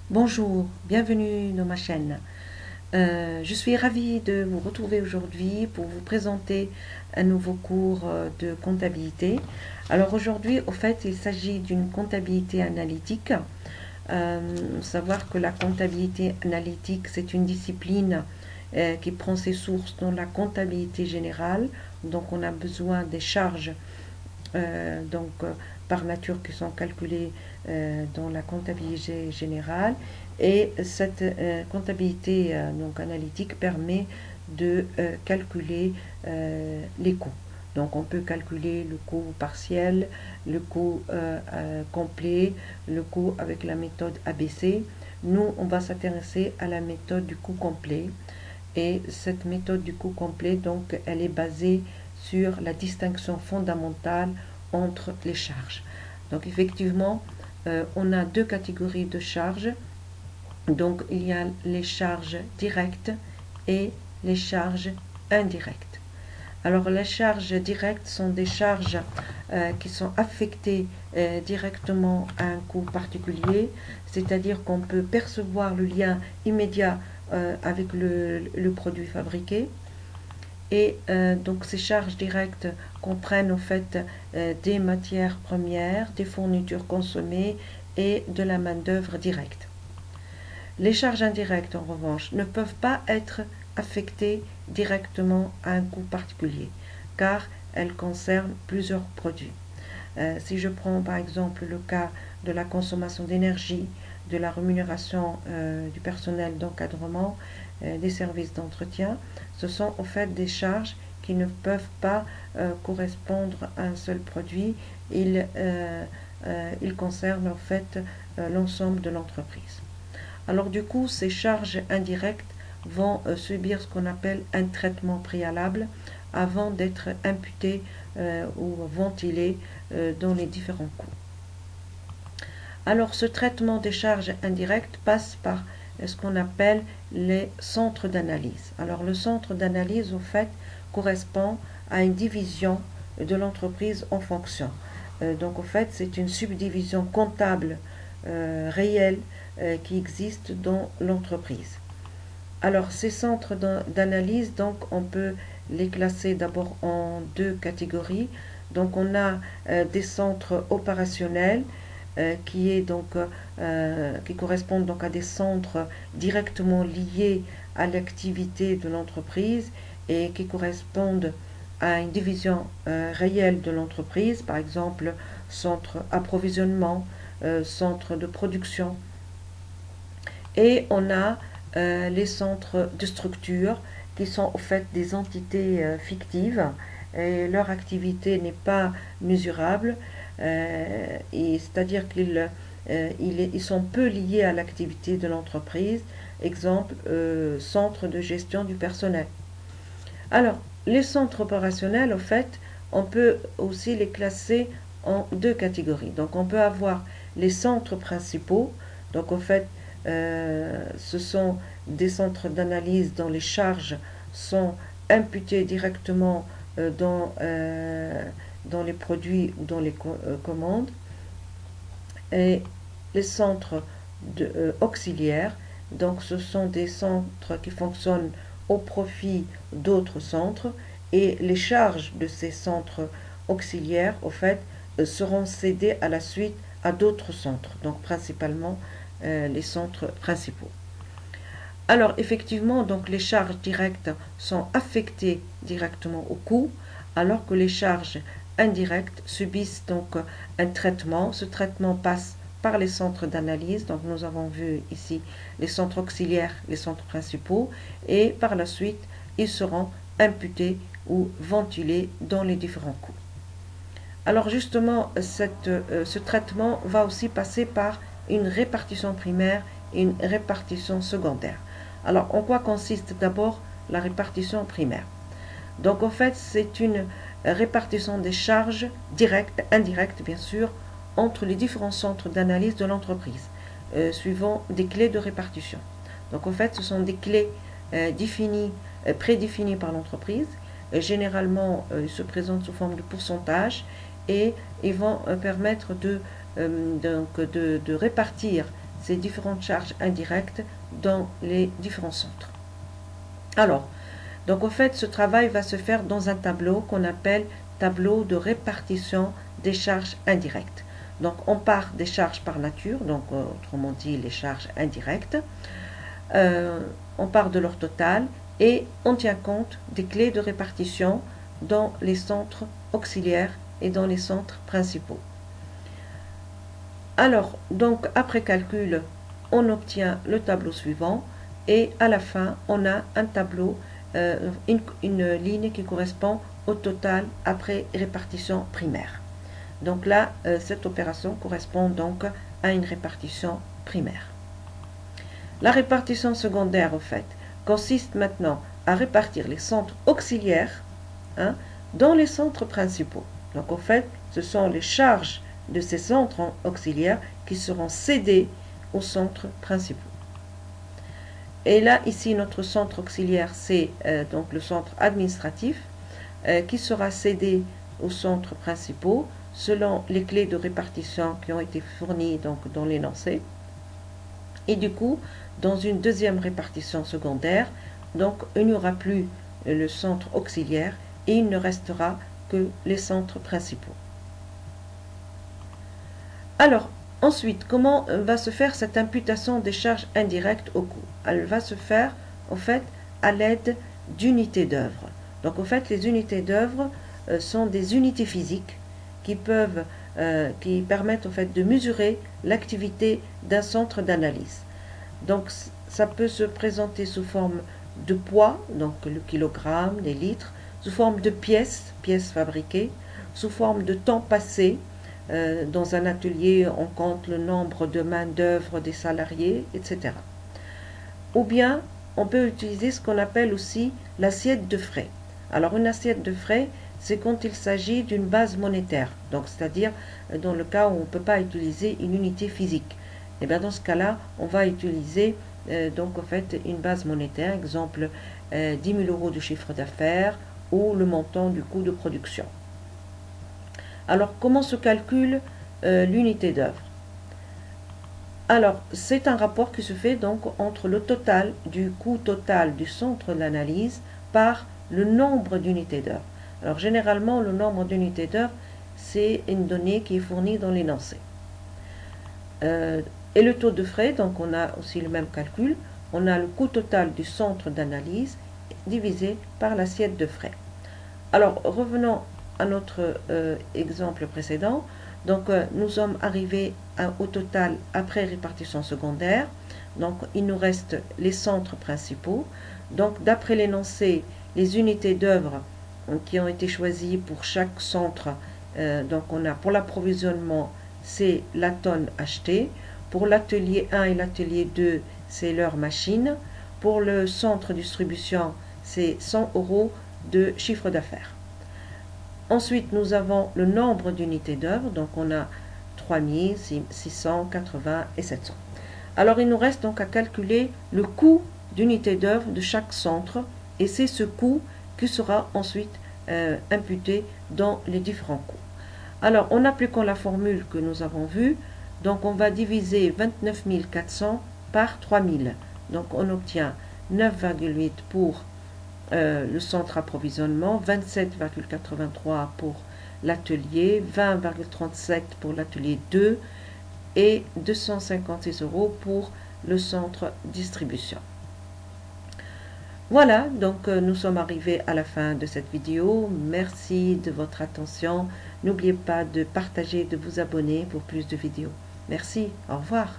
Bonjour, bienvenue dans ma chaîne. Je suis ravie de vous retrouver aujourd'hui pour vous présenter un nouveau cours de comptabilité. Alors aujourd'hui, au fait, il s'agit d'une comptabilité analytique. Savoir que la comptabilité analytique, c'est une discipline qui prend ses sources dans la comptabilité générale. Donc on a besoin des charges par nature qui sont calculées dans la comptabilité générale, et cette comptabilité donc analytique permet de calculer les coûts. Donc on peut calculer le coût partiel, le coût complet, le coût avec la méthode ABC. Nous, on va s'intéresser à la méthode du coût complet. Et cette méthode du coût complet, donc, elle est basée sur la distinction fondamentale entre les charges. Donc effectivement, on a deux catégories de charges. Donc il y a les charges directes et les charges indirectes. Alors les charges directes sont des charges qui sont affectées directement à un coût particulier, c'est-à-dire qu'on peut percevoir le lien immédiat avec le produit fabriqué. Et donc ces charges directes comprennent en fait des matières premières, des fournitures consommées et de la main-d'œuvre directe. Les charges indirectes, en revanche, ne peuvent pas être affectées directement à un coût particulier, car elles concernent plusieurs produits. Si je prends par exemple le cas de la consommation d'énergie, de la rémunération du personnel d'encadrement, des services d'entretien, ce sont en fait des charges qui ne peuvent pas correspondre à un seul produit. Ils concernent en fait l'ensemble de l'entreprise. Alors du coup, ces charges indirectes vont subir ce qu'on appelle un traitement préalable avant d'être imputées ou ventilées dans les différents coûts. Alors ce traitement des charges indirectes passe par ce qu'on appelle les centres d'analyse. Alors le centre d'analyse, au fait, correspond à une division de l'entreprise en fonctions. Donc au fait, c'est une subdivision comptable réelle qui existe dans l'entreprise. Alors ces centres d'analyse, donc on peut les classer d'abord en deux catégories. Donc on a des centres opérationnels qui correspondent donc à des centres directement liés à l'activité de l'entreprise et qui correspondent à une division réelle de l'entreprise, par exemple centre approvisionnement, centre de production. Et on a les centres de structure qui sont en fait des entités fictives, et leur activité n'est pas mesurable, c'est-à-dire qu'ils sont peu liés à l'activité de l'entreprise. Exemple, centre de gestion du personnel. Alors, les centres opérationnels, en fait, on peut aussi les classer en deux catégories. Donc, on peut avoir les centres principaux. Donc, en fait, ce sont des centres d'analyse dont les charges sont imputées directement dans les produits ou dans les commandes. Et les centres auxiliaires, donc ce sont des centres qui fonctionnent au profit d'autres centres, et les charges de ces centres auxiliaires, au fait, seront cédées à la suite à d'autres centres, donc principalement les centres principaux. Alors effectivement, donc les charges directes sont affectées directement au coût, alors que les charges indirectes subissent donc un traitement. Ce traitement passe par les centres d'analyse, donc nous avons vu ici les centres auxiliaires, les centres principaux, et par la suite, ils seront imputés ou ventilés dans les différents coûts. Alors justement, ce traitement va aussi passer par une répartition primaire et une répartition secondaire. Alors, en quoi consiste d'abord la répartition primaire? Donc, en fait, c'est une répartition des charges directes, indirectes, bien sûr, entre les différents centres d'analyse de l'entreprise, suivant des clés de répartition. Donc, en fait, ce sont des clés prédéfinies par l'entreprise. Généralement, ils se présentent sous forme de pourcentage et ils vont permettre de répartir ces différentes charges indirectes dans les différents centres. Alors, donc en fait, ce travail va se faire dans un tableau qu'on appelle tableau de répartition des charges indirectes. Donc on part des charges par nature, donc autrement dit les charges indirectes, on part de leur total et on tient compte des clés de répartition dans les centres auxiliaires et dans les centres principaux. Alors, donc après calcul, on obtient le tableau suivant et à la fin, on a un tableau, une ligne qui correspond au total après répartition primaire. Donc là, cette opération correspond donc à une répartition primaire. La répartition secondaire, au fait, consiste maintenant à répartir les centres auxiliaires dans les centres principaux. Donc, en fait, ce sont les charges de ces centres auxiliaires qui seront cédés aux centres principaux. Et là, ici, notre centre auxiliaire, c'est donc le centre administratif qui sera cédé aux centres principaux selon les clés de répartition qui ont été fournies donc, dans l'énoncé. Et du coup, dans une deuxième répartition secondaire, donc il n'y aura plus le centre auxiliaire et il ne restera que les centres principaux. Alors, ensuite, comment va se faire cette imputation des charges indirectes au coût? Elle va se faire, en fait, à l'aide d'unités d'œuvre. Donc, en fait, les unités d'œuvre sont des unités physiques qui permettent, en fait, de mesurer l'activité d'un centre d'analyse. Donc, ça peut se présenter sous forme de poids, donc le kilogramme, les litres, sous forme de pièces fabriquées, sous forme de temps passé. Dans un atelier, on compte le nombre de main-d'œuvre des salariés, etc. Ou bien, on peut utiliser ce qu'on appelle aussi l'assiette de frais. Alors, une assiette de frais, c'est quand il s'agit d'une base monétaire, donc c'est-à-dire dans le cas où on ne peut pas utiliser une unité physique. Et bien dans ce cas-là, on va utiliser donc en fait une base monétaire, exemple 10 000 € de chiffre d'affaires ou le montant du coût de production. Alors, comment se calcule l'unité d'œuvre? Alors, c'est un rapport qui se fait donc entre le total du coût total du centre d'analyse par le nombre d'unités d'œuvre. Alors, généralement, le nombre d'unités d'œuvre, c'est une donnée qui est fournie dans l'énoncé. Et le taux de frais, donc on a aussi le même calcul. On a le coût total du centre d'analyse divisé par l'assiette de frais. Alors, revenons à notre exemple précédent. Donc, nous sommes arrivés au total après répartition secondaire. Donc, il nous reste les centres principaux. Donc, d'après l'énoncé, les unités d'œuvre qui ont été choisies pour chaque centre, donc on a pour l'approvisionnement, c'est la tonne achetée. Pour l'atelier 1 et l'atelier 2, c'est leur machine. Pour le centre distribution, c'est 100 € de chiffre d'affaires. Ensuite, nous avons le nombre d'unités d'œuvre, donc on a 3000, 600, 80 et 700. Alors, il nous reste donc à calculer le coût d'unité d'œuvre de chaque centre, et c'est ce coût qui sera ensuite imputé dans les différents coûts. Alors, en appliquant la formule que nous avons vue, donc on va diviser 29 400 par 3000. Donc, on obtient 9,8 pour le centre approvisionnement, 27,83 pour l'atelier, 20,37 pour l'atelier 2 et 256 € pour le centre distribution. Voilà, donc nous sommes arrivés à la fin de cette vidéo. Merci de votre attention. N'oubliez pas de partager, de vous abonner pour plus de vidéos. Merci, au revoir.